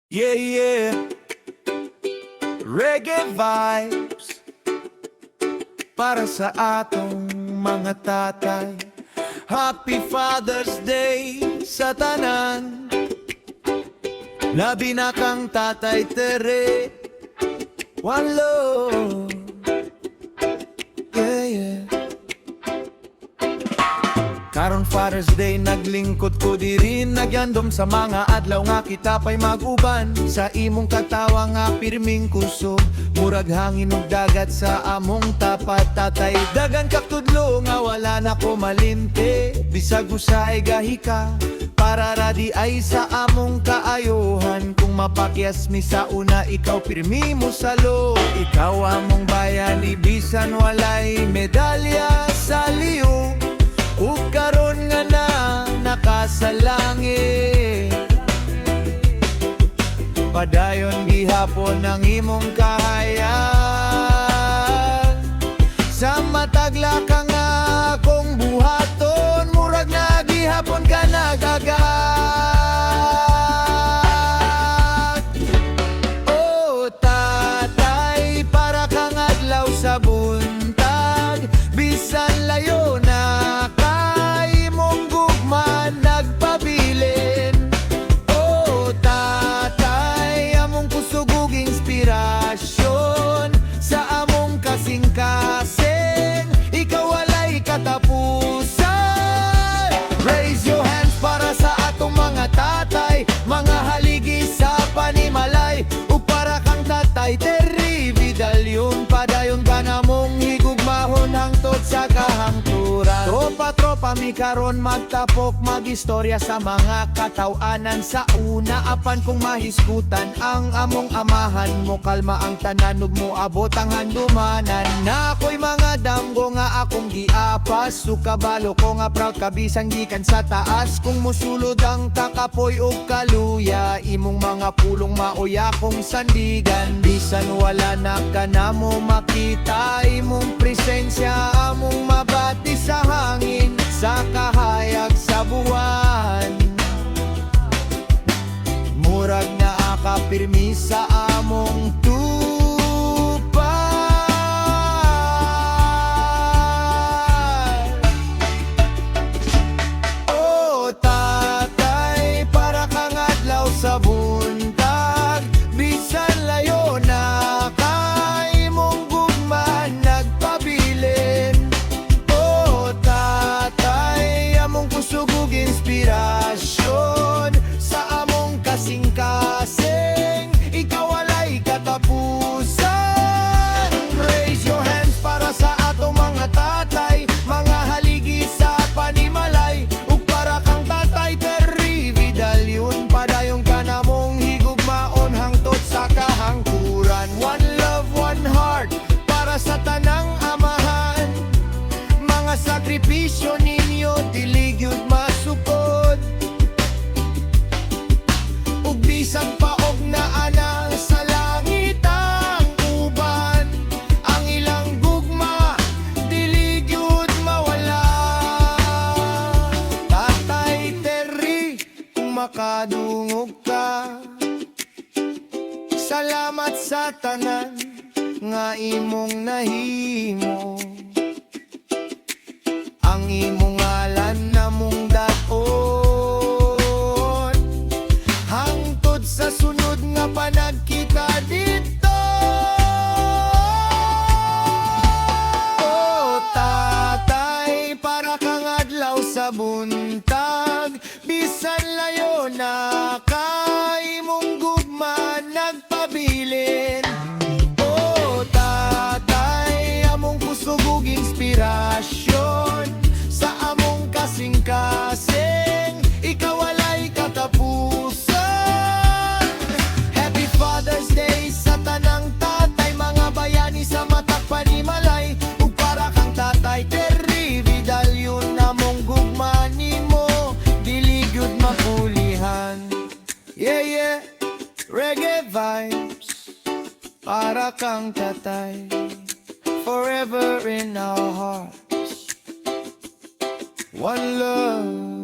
Yeah, yeah. Reggae vibes para sa atong mga tatay. Happy Father's Day sa tanan. Labi na kang tatay Tere. One love. Yeah, yeah. Karon Father's Day naglingkod ko dirin, nagyandom sa mga adlaw nga kita pa'y mag-uban. Sa imong katawa nga pirming kusog, murag hangin ug dagat sa among tapat tatay. Dagan kak tudlo nga wala na ko malinte, bisag usay gahi ka para radi ay sa among kaayohan. Kung mapakyas mi sa una, ikaw pirmi mo sa loob. Ikaw among bayani bisan walay medalya sa liyo. Ug karon nga na nakasalangit, padayon gihapon ang imong kahayag. Sa matagla ka nga akong buhaton, murag na gihapon ka nagagak. Oh tatay, para kang adlaw sa buntag, bisan layo na sa among kasing-kasing, ikaw walay katapusan. Raise your hands para sa atong mga tatay, mga haligi sa panimalay. Ug para kang tatay Terry Vidal, padayon ka na mong higugmahon hangtod sa kahangturan. Tropa mi karon magtapok, magistorya sa mga katawanan. Sa una apan kung mahisgutan ang among amahan mo, kalma ang tanan ug mo abot ang handumanan. Na ako'y mga damgo nga akong giapas, sukabalo ko nga proud kabisan gikan sa taas. Kung musulod ang kakapoy ug kaluya, imong mga pulong maoya kong sandigan. Bisan wala na ka na mo makita, imong presensya among mabati sa hangin, sa kahayag sa buwan. Murag na akapirmi sa among tupad. Oh tatay, para kang adlaw sa buntag, bisan layo na kay mong gugma nagpabilin. Kusugog inspirasyon sa among kasing-kasing, ikaw walay katapusan. Raise your hands para sa atong mga tatay, mga haligi sa panimalay. Ug para kang tatay Terry Vidal, padayon ka na mong higugmaon hangtod sa kahangkuran. One love, one heart para sa tanang amahan. Mga sakripisyo ninyo dili gyud masukod, ug bisan paog na ana sa langit ang uban. Ang ilang gugma dili gyud mawala. Tatay Terry, kung makadungog ka, salamat sa tanan nga imong nahimo. Ang imong ngalan na mong daton hangtod sa sunod nga panagkita dito. Oh tatay, para kang adlaw sa buntag, bisan layo na kay mong gugma nagpabilin. Oh tatay, among kusugog inspirasyon sa among kasing-kasing, ikaw walay katapusan. Happy Father's Day sa tanang tatay, mga bayani sa matag panimalay. Ug para kang tatay Terry Vidal, namong gugma nimo dili gyud mapulihan. Yeah, yeah, reggae vibes para kang tatay, forever in our hearts. One love.